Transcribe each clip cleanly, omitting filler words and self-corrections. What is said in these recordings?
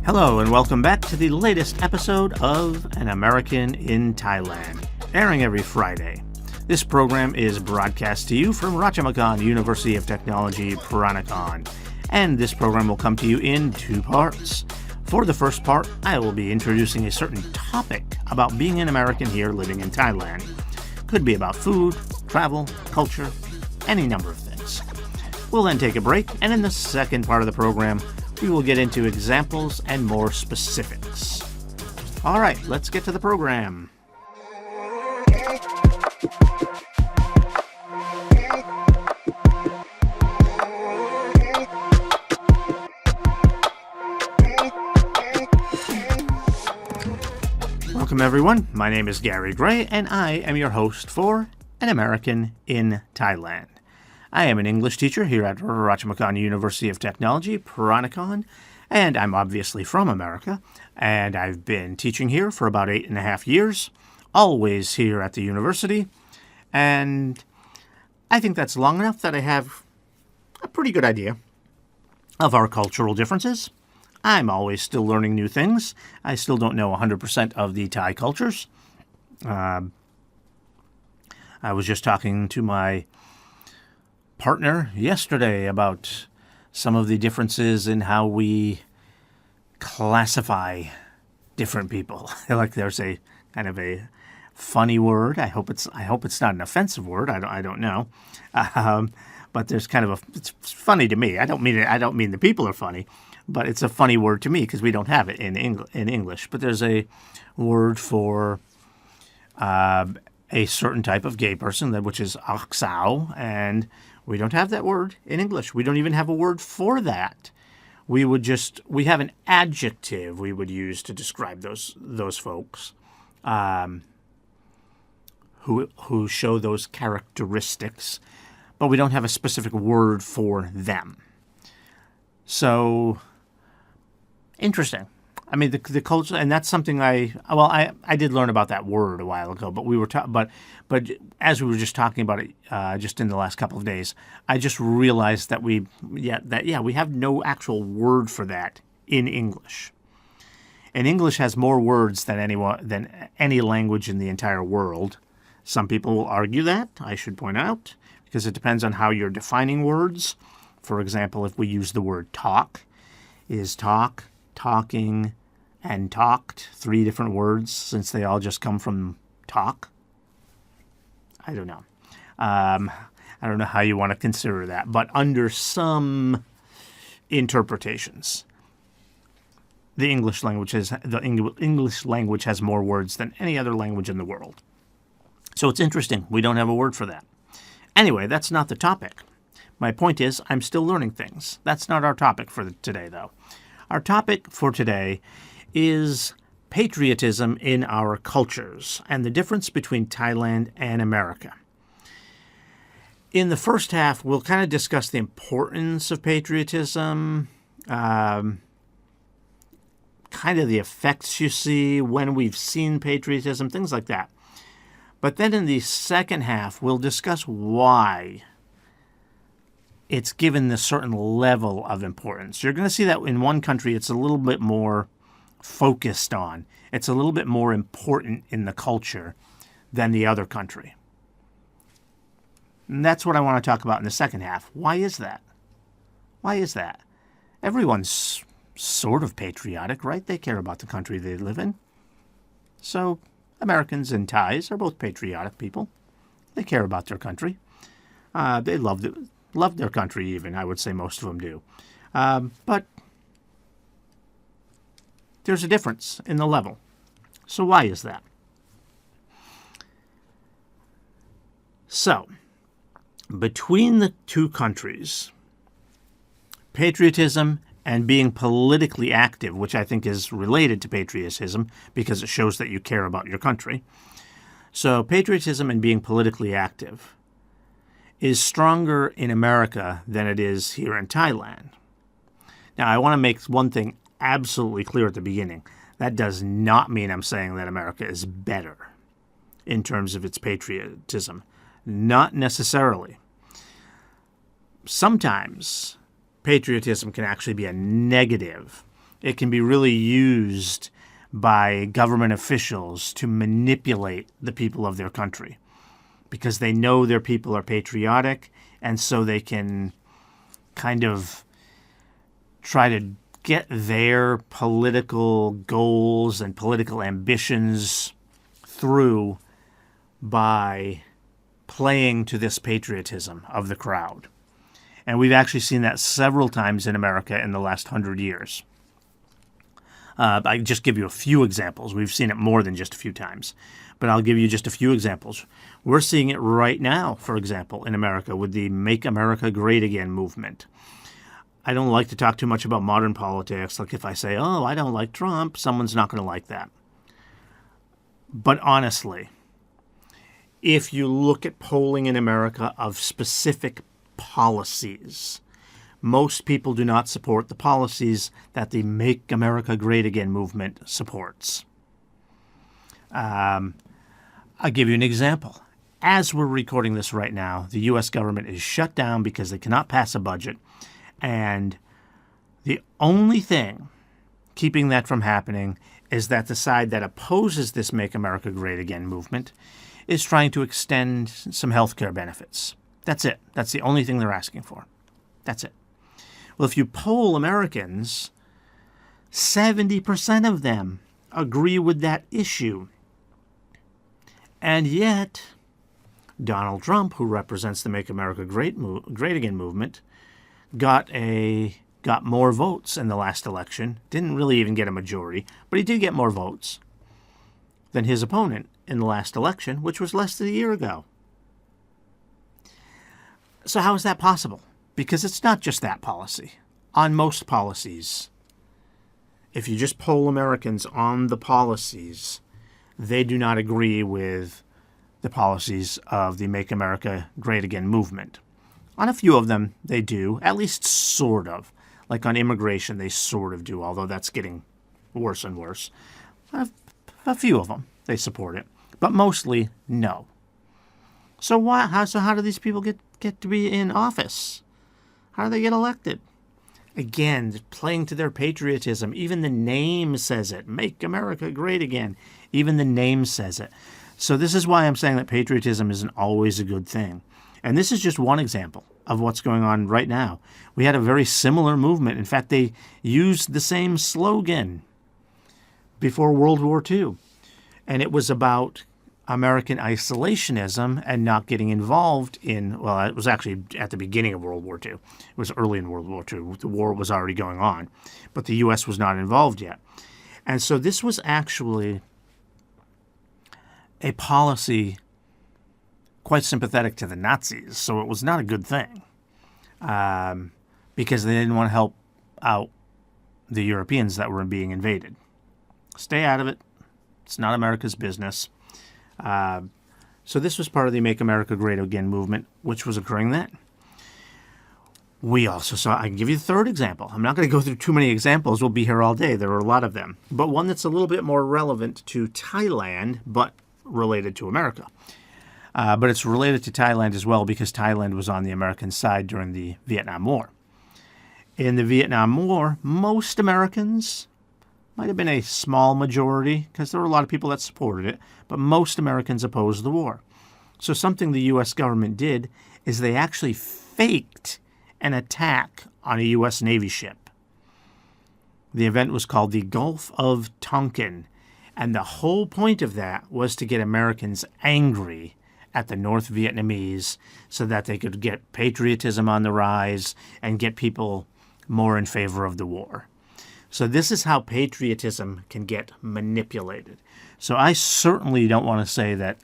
Hello and welcome back to the latest episode of An American in Thailand, airing every Friday. This program is broadcast to you from Ratchamakan University of Technology, Peranakan, and this program will come to you in two parts. For the first part, I will be introducing a certain topic about being an American here living in Thailand. Could be about food, travel, culture, any number of things. We'll then take a break, and in the second part of the program, we will get into examples and more specifics. All right, let's get to the program. Welcome everyone, my name is Gary Gray and I am your host for An American in Thailand. I am an English teacher here at Ratchamakan University of Technology, Peranakan, and I'm obviously from America, and I've been teaching here for about 8.5 years, always here at the university, and I think that's long enough that I have a pretty good idea of our cultural differences. I'm always still learning new things. I still don't know 100% of the Thai cultures. I was just talking to my partner yesterday about some of the differences in how we classify different people. Like there's a kind of a funny word. I hope it's not an offensive word. I don't know. But there's kind of it's funny to me. I don't mean the people are funny. But it's a funny word to me because we don't have it in English. But there's a word for a certain type of gay person, which is aksao, and we don't have that word in English. We don't even have a word for that. We have an adjective we would use to describe those folks who show those characteristics, but we don't have a specific word for them. So interesting. I mean, the culture, and that's something I did learn about that word a while ago, but but as we were just talking about it just in the last couple of days, I just realized that we have no actual word for that in English. And English has more words than any language in the entire world. Some people will argue that, I should point out, because it depends on how you're defining words. For example, if we use the word talk, is talk, talking, and talked 3 different words since they all just come from talk? I don't know. I don't know how you want to consider that, but under some interpretations, the English language has more words than any other language in the world. So it's interesting. We don't have a word for that. Anyway, that's not the topic. My point is, I'm still learning things. That's not our topic for today, though. Our topic for today is patriotism in our cultures and the difference between Thailand and America. In the first half, we'll kind of discuss the importance of patriotism, kind of the effects you see when we've seen patriotism, things like that. But then in the second half, we'll discuss why it's given this certain level of importance. You're going to see that in one country it's a little bit more focused on. It's a little bit more important in the culture than the other country. And that's what I want to talk about in the second half. Why is that? Why is that? Everyone's sort of patriotic, right? They care about the country they live in. So Americans and Thais are both patriotic people. They care about their country. They love their country even, I would say most of them do. But there's a difference in the level. So why is that? So, between the two countries, patriotism and being politically active, which I think is related to patriotism because it shows that you care about your country. So patriotism and being politically active is stronger in America than it is here in Thailand. Now, I want to make one thing absolutely clear at the beginning. That does not mean I'm saying that America is better in terms of its patriotism. Not necessarily. Sometimes patriotism can actually be a negative It can be really used by government officials to manipulate the people of their country because they know their people are patriotic, and so they can kind of try to get their political goals and political ambitions through by playing to this patriotism of the crowd. And we've actually seen that several times in America in the last 100 years. I just give you a few examples. We've seen it more than just a few times, but I'll give you just a few examples. We're seeing it right now, for example, in America with the Make America Great Again movement. I don't like to talk too much about modern politics. Like if I say, oh, I don't like Trump, someone's not going to like that. But honestly, if you look at polling in America of specific policies, most people do not support the policies that the Make America Great Again movement supports. I'll give you an example. As we're recording this right now, the U.S. government is shut down because they cannot pass a budget. And the only thing keeping that from happening is that the side that opposes this Make America Great Again movement is trying to extend some health care benefits. That's it. That's the only thing they're asking for. That's it. Well, if you poll Americans, 70% of them agree with that issue. And yet, Donald Trump, who represents the Make America Great Again movement, got more votes in the last election. Didn't really even get a majority, but he did get more votes than his opponent in the last election, which was less than a year ago. So how is that possible? Because it's not just that policy. On most policies, if you just poll Americans on the policies, they do not agree with the policies of the Make America Great Again movement. On a few of them, they do, at least sort of. Like on immigration, they sort of do, although that's getting worse and worse. A few of them, they support it. But mostly, no. So how do these people get to be in office? How do they get elected? Again, playing to their patriotism. Even the name says it. Make America Great Again. Even the name says it. So this is why I'm saying that patriotism isn't always a good thing. And this is just one example of what's going on right now. We had a very similar movement. In fact, they used the same slogan before World War II. And it was about American isolationism and not getting involved in, well, it was actually at the beginning of World War II. It was early in World War II. The war was already going on, but the U.S. was not involved yet. And so this was actually a policy quite sympathetic to the Nazis, so it was not a good thing because they didn't want to help out the Europeans that were being invaded. Stay out of it. It's not America's business. So this was part of the Make America Great Again movement, which was occurring then. We also saw, I can give you the third example. I'm not going to go through too many examples. We'll be here all day. There are a lot of them. But one that's a little bit more relevant to Thailand, but related to America. But it's related to Thailand as well because Thailand was on the American side during the Vietnam War. In the Vietnam War, most Americans, might have been a small majority because there were a lot of people that supported it, but most Americans opposed the war. So something the U.S. government did is they actually faked an attack on a U.S. Navy ship. The event was called the Gulf of Tonkin, and the whole point of that was to get Americans angry at the North Vietnamese so that they could get patriotism on the rise and get people more in favor of the war. So this is how patriotism can get manipulated. So I certainly don't want to say that,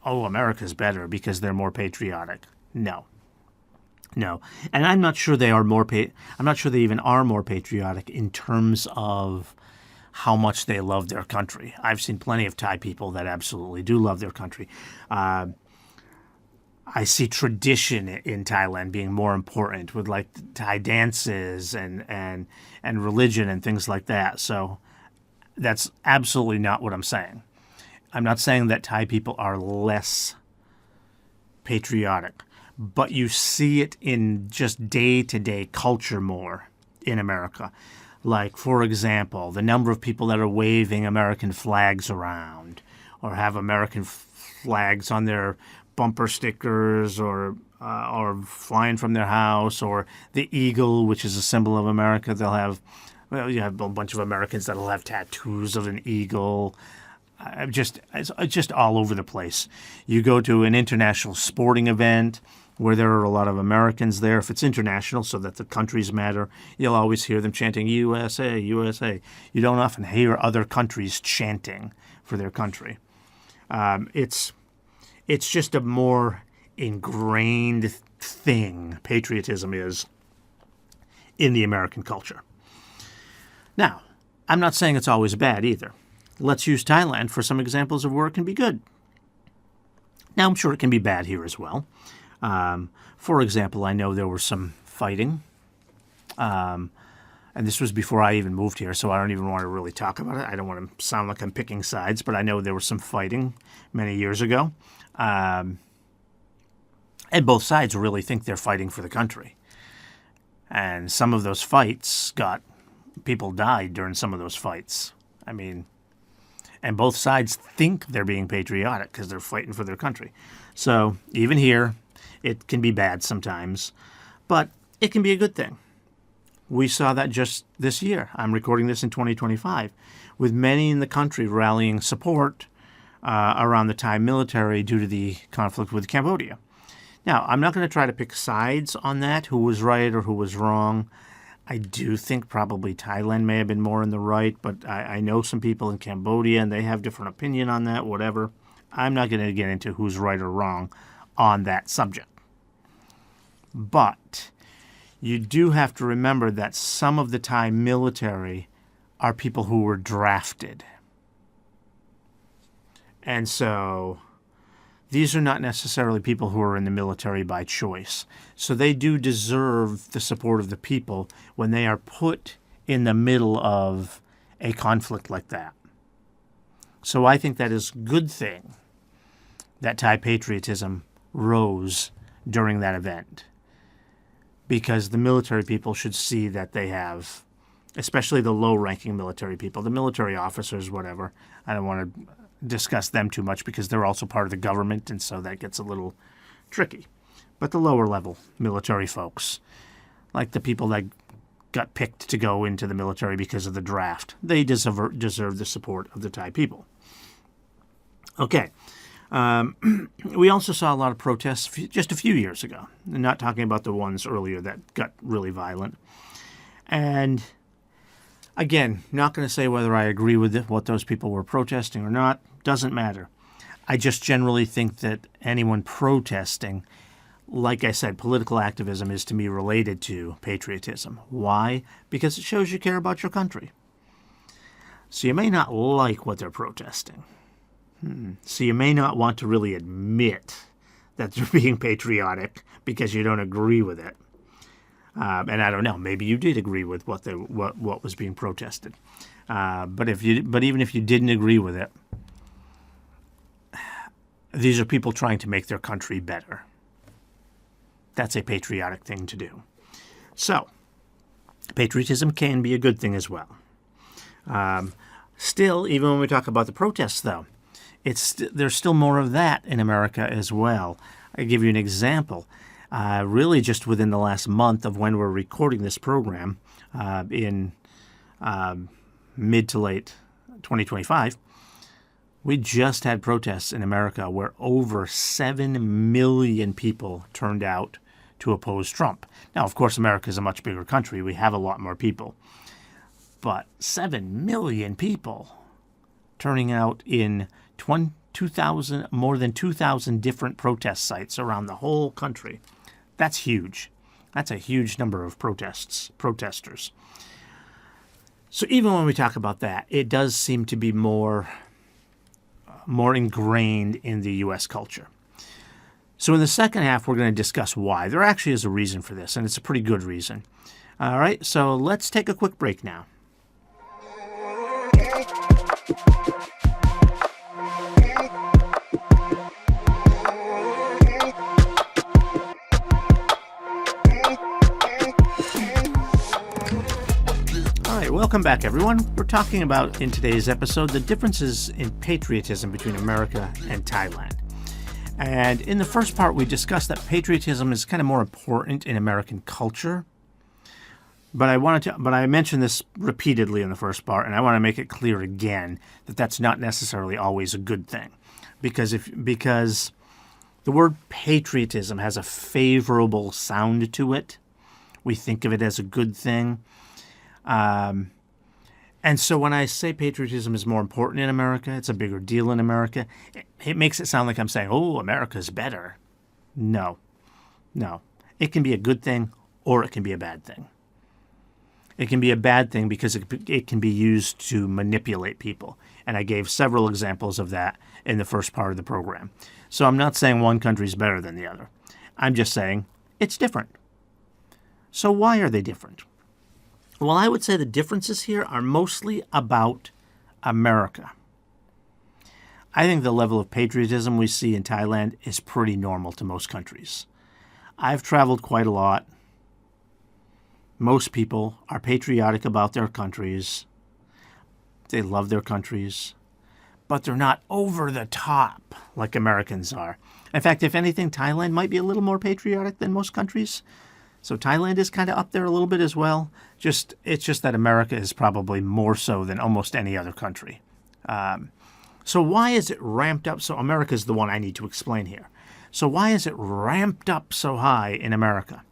oh, America's better because they're more patriotic. No. And I'm not sure they are I'm not sure they even are more patriotic in terms of how much they love their country. I've seen plenty of Thai people that absolutely do love their country. I see tradition in Thailand being more important with like Thai dances and religion and things like that. So that's absolutely not what I'm saying. I'm not saying that Thai people are less patriotic, but you see it in just day-to-day culture more in America. Like, for example, the number of people that are waving American flags around or have American flags on their bumper stickers or flying from their house, or the eagle, which is a symbol of America. They'll have, well, you have a bunch of Americans that'll have tattoos of an eagle. It's just all over the place. You go to an international sporting event where there are a lot of Americans there. If it's international, so that the countries matter, you'll always hear them chanting USA, USA. You don't often hear other countries chanting for their country. It's just a more ingrained thing, patriotism is, in the American culture. Now, I'm not saying it's always bad either. Let's use Thailand for some examples of where it can be good. Now, I'm sure it can be bad here as well. For example, I know there was some fighting, and this was before I even moved here, so I don't even want to really talk about it. I don't want to sound like I'm picking sides, but I know there was some fighting many years ago. And both sides really think they're fighting for the country. And some of those fights people died during some of those fights. I mean, and both sides think they're being patriotic because they're fighting for their country. So even here, it can be bad sometimes, but it can be a good thing. We saw that just this year. I'm recording this in 2025, with many in the country rallying support around the Thai military due to the conflict with Cambodia. Now, I'm not going to try to pick sides on that, who was right or who was wrong. I do think probably Thailand may have been more in the right, but I know some people in Cambodia, and they have different opinion on that, whatever. I'm not going to get into who's right or wrong on that subject. But you do have to remember that some of the Thai military are people who were drafted. And so these are not necessarily people who are in the military by choice. So they do deserve the support of the people when they are put in the middle of a conflict like that. So I think that is a good thing that Thai patriotism rose during that event, because the military people should see that they have, especially the low-ranking military people, the military officers, whatever. I don't want to discuss them too much because they're also part of the government, and so that gets a little tricky. But the lower-level military folks, like the people that got picked to go into the military because of the draft, they deserve the support of the Thai people. Okay. We also saw a lot of protests just a few years ago. I'm not talking about the ones earlier that got really violent. And again, not going to say whether I agree with what those people were protesting or not. Doesn't matter. I just generally think that anyone protesting, like I said, political activism is to me related to patriotism. Why? Because it shows you care about your country. So you may not like what they're protesting. So you may not want to really admit that they're being patriotic because you don't agree with it. And I don't know, maybe you did agree with what was being protested. But even if you didn't agree with it, these are people trying to make their country better. That's a patriotic thing to do. So, patriotism can be a good thing as well. Still, even when we talk about the protests, though, there's still more of that in America as well. I'll give you an example. Really just within the last month of when we're recording this program, in mid to late 2025, we just had protests in America where over 7 million people turned out to oppose Trump. Now, of course, America is a much bigger country. We have a lot more people. But 7 million people turning out in more than 2,000 different protest sites around the whole country. That's huge. That's a huge number of protesters. So even when we talk about that, it does seem to be more ingrained in the U.S. culture. So in the second half, we're going to discuss why. There actually is a reason for this, and it's a pretty good reason. All right, so let's take a quick break now. Welcome back, everyone. We're talking about, in today's episode, the differences in patriotism between America and Thailand. And in the first part, we discussed that patriotism is kind of more important in American culture. But I mentioned this repeatedly in the first part, and I want to make it clear again that that's not necessarily always a good thing, because the word patriotism has a favorable sound to it. We think of it as a good thing. And so when I say patriotism is more important in America, it's a bigger deal in America, it makes it sound like I'm saying, oh, America's better. No. It can be a good thing or it can be a bad thing. It can be a bad thing because it can be used to manipulate people. And I gave several examples of that in the first part of the program. So I'm not saying one country is better than the other. I'm just saying it's different. So why are they different? Well, I would say the differences here are mostly about America. I think the level of patriotism we see in Thailand is pretty normal to most countries. I've traveled quite a lot. Most people are patriotic about their countries. They love their countries. But they're not over the top like Americans are. In fact, if anything, Thailand might be a little more patriotic than most countries. So Thailand is kind of up there a little bit as well. It's just that America is probably more so than almost any other country. So why is it ramped up? So America is the one I need to explain here. So why is it ramped up so high in America?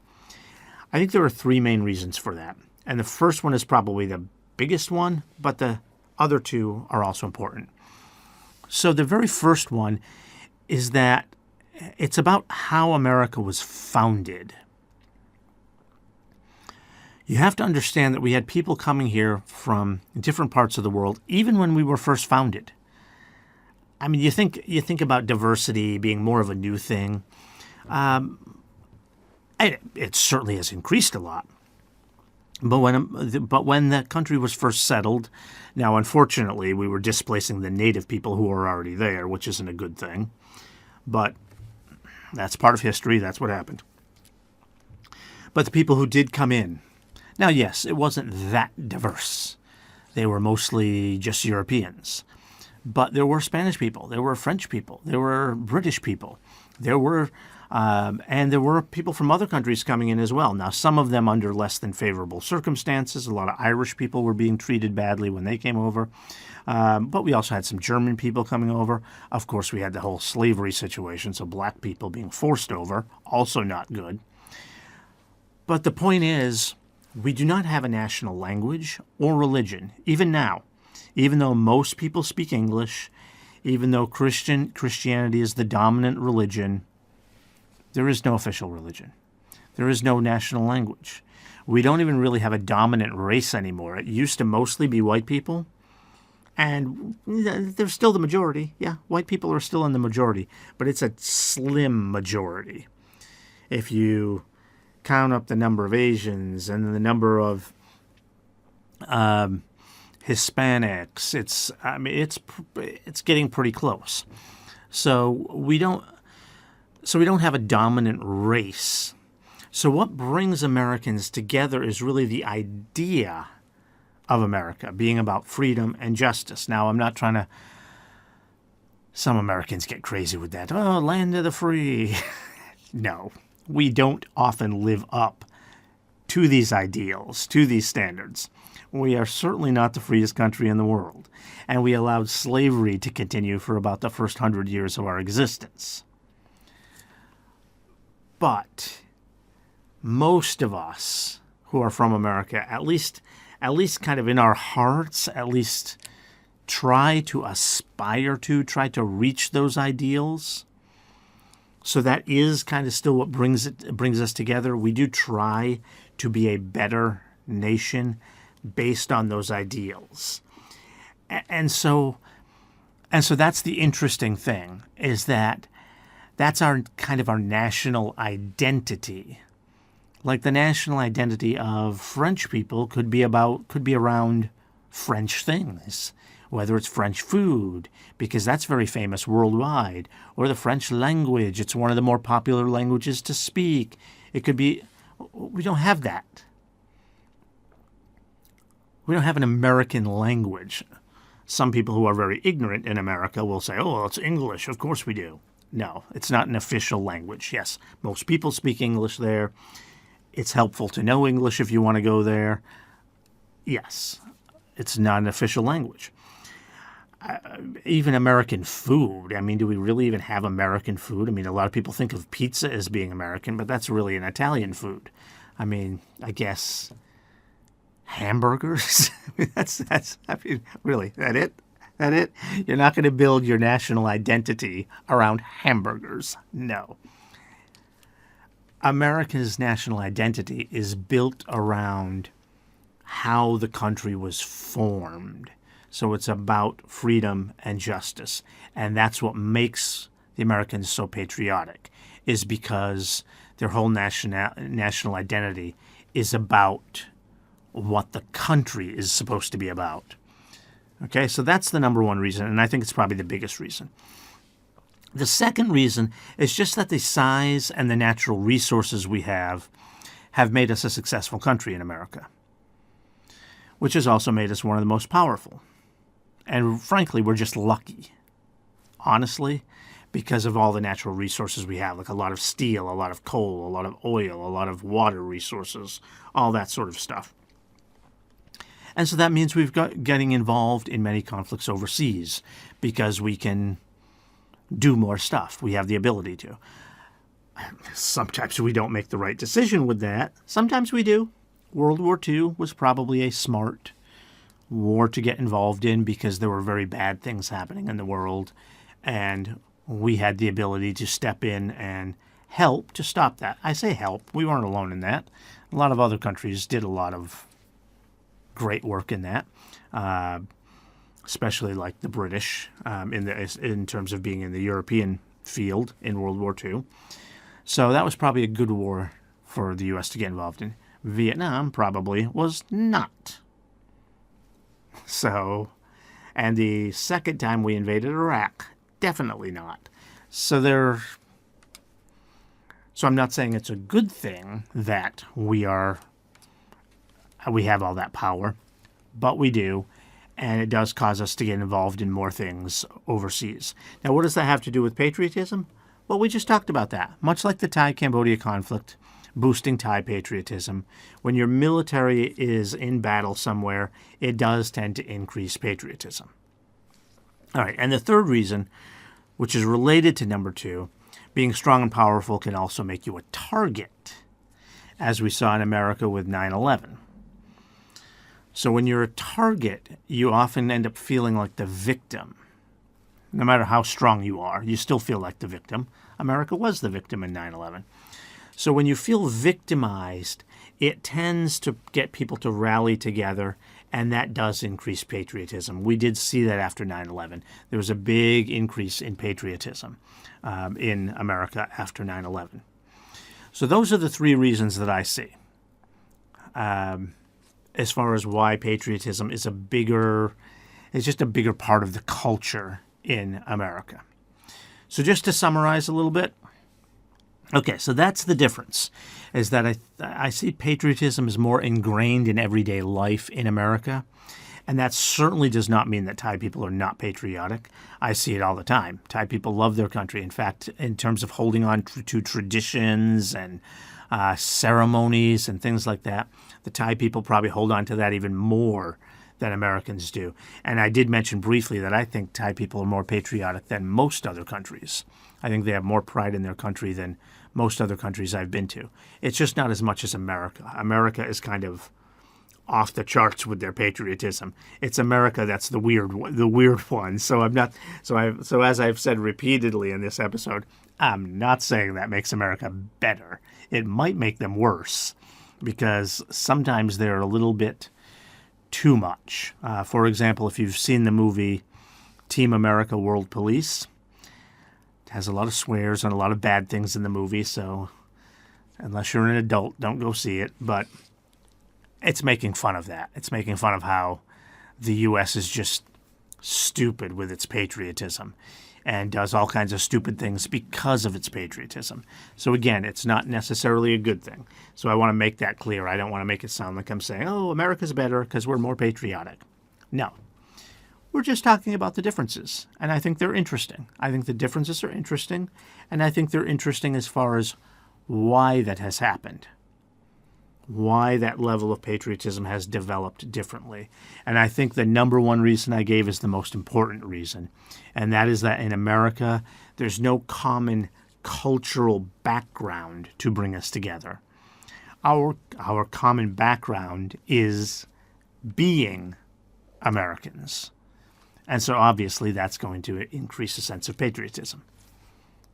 I think there are three main reasons for that. And the first one is probably the biggest one, but the other two are also important. So the very first one is that it's about how America was founded. You have to understand that we had people coming here from different parts of the world, even when we were first founded. I mean, you think about diversity being more of a new thing. It certainly has increased a lot. But when the country was first settled, now unfortunately we were displacing the native people who were already there, which isn't a good thing. But that's part of history. That's what happened. But the people who did come in, now, yes, it wasn't that diverse. They were mostly just Europeans. But there were Spanish people. There were French people. There were British people. There were people from other countries coming in as well. Now, some of them under less than favorable circumstances. A lot of Irish people were being treated badly when they came over. But we also had some German people coming over. Of course, we had the whole slavery situation, so black people being forced over, also not good. But the point is, we do not have a national language or religion, even now. Even though most people speak English, even though Christianity is the dominant religion, there is no official religion. There is no national language. We don't even really have a dominant race anymore. It used to mostly be white people, and they're still the majority. Yeah, white people are still in the majority, but it's a slim majority. If you count up the number of Asians and the number of Hispanics, it's getting pretty close. So we don't have a dominant race. So what brings Americans together is really the idea of America being about freedom and justice. Now, I'm not trying to. Some Americans get crazy with that. Oh, land of the free. No. We don't often live up to these ideals, to these standards. We are certainly not the freest country in the world, and we allowed slavery to continue for about the first 100 years of our existence. But most of us who are from America, at least kind of in our hearts, at least try to reach those ideals. So that is kind of still what brings us together. We do try to be a better nation based on those ideals. And so that's the interesting thing, is that that's our kind of our national identity. Like the national identity of French people could be around French things, whether it's French food, because that's very famous worldwide, or the French language. It's one of the more popular languages to speak. It could be, we don't have that. We don't have an American language. Some people who are very ignorant in America will say, oh, well, it's English. Of course we do. No, it's not an official language. Yes, most people speak English there. It's helpful to know English if you want to go there. Yes, it's not an official language. Even American food. I mean, do we really even have American food? I mean, a lot of people think of pizza as being American, but that's really an Italian food. I mean, I guess hamburgers. I mean, really, that it? You're not going to build your national identity around hamburgers. No. America's national identity is built around how the country was formed. So it's about freedom and justice. And that's what makes the Americans so patriotic, is because their whole national identity is about what the country is supposed to be about. Okay, so that's the number one reason, and I think it's probably the biggest reason. The second reason is just that the size and the natural resources we have made us a successful country in America, which has also made us one of the most powerful. And frankly, we're just lucky, honestly, because of all the natural resources we have, like a lot of steel, a lot of coal, a lot of oil, a lot of water resources, all that sort of stuff. And so that means we've got getting involved in many conflicts overseas because we can do more stuff. We have the ability to. Sometimes we don't make the right decision with that. Sometimes we do. World War II was probably a smart war to get involved in because there were very bad things happening in the world, and we had the ability to step in and help to stop that. I say help. We weren't alone in that. A lot of other countries did a lot of great work in that, especially like the British in terms of being in the European field in World War II. So that was probably a good war for the U.S. to get involved in. Vietnam probably was not. So, and the second time we invaded Iraq, definitely not. So I'm not saying it's a good thing that we have all that power, but we do, and it does cause us to get involved in more things overseas. Now, what does that have to do with patriotism? Well, we just talked about that. Much like the Thai-Cambodia conflict, boosting Thai patriotism. When your military is in battle somewhere, it does tend to increase patriotism. All right, and the third reason, which is related to number two, being strong and powerful can also make you a target, as we saw in America with 9/11. So when you're a target, you often end up feeling like the victim. No matter how strong you are, you still feel like the victim. America was the victim in 9/11. So when you feel victimized, it tends to get people to rally together, and that does increase patriotism. We did see that after 9/11. There was a big increase in patriotism in America after 9/11. So those are the three reasons that I see as far as why patriotism is just a bigger part of the culture in America. So just to summarize a little bit, okay, so that's the difference, is that I see patriotism is more ingrained in everyday life in America, and that certainly does not mean that Thai people are not patriotic. I see it all the time. Thai people love their country. In fact, in terms of holding on to traditions and ceremonies and things like that, the Thai people probably hold on to that even more than Americans do. And I did mention briefly that I think Thai people are more patriotic than most other countries. I think they have more pride in their country than most other countries I've been to. It's just not as much as America. America is kind of off the charts with their patriotism. It's America that's the weird one. So as I've said repeatedly in this episode, I'm not saying that makes America better. It might make them worse because sometimes they're a little bit too much. For example, if you've seen the movie Team America World Police, it has a lot of swears and a lot of bad things in the movie, so unless you're an adult, don't go see it. But it's making fun of that. It's making fun of how the U.S. is just stupid with its patriotism. and does all kinds of stupid things because of its patriotism. So again, it's not necessarily a good thing. So I want to make that clear. I don't want to make it sound like I'm saying, oh, America's better because we're more patriotic. No. We're just talking about the differences, and I think they're interesting. I think the differences are interesting, and I think they're interesting as far as why that has happened, why that level of patriotism has developed differently. And I think the number one reason I gave is the most important reason, and that is that in America, there's no common cultural background to bring us together. Our common background is being Americans. And so obviously that's going to increase a sense of patriotism.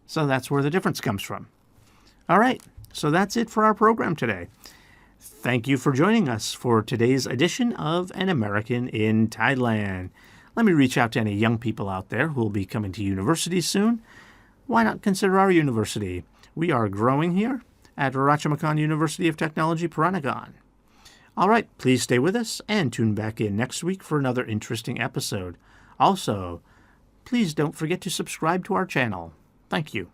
So that's where the difference comes from. All right, so that's it for our program today. Thank you for joining us for today's edition of An American in Thailand. Let me reach out to any young people out there who will be coming to university soon. Why not consider our university? We are growing here at Ratchamakan University of Technology, Peranagan. All right, please stay with us and tune back in next week for another interesting episode. Also, please don't forget to subscribe to our channel. Thank you.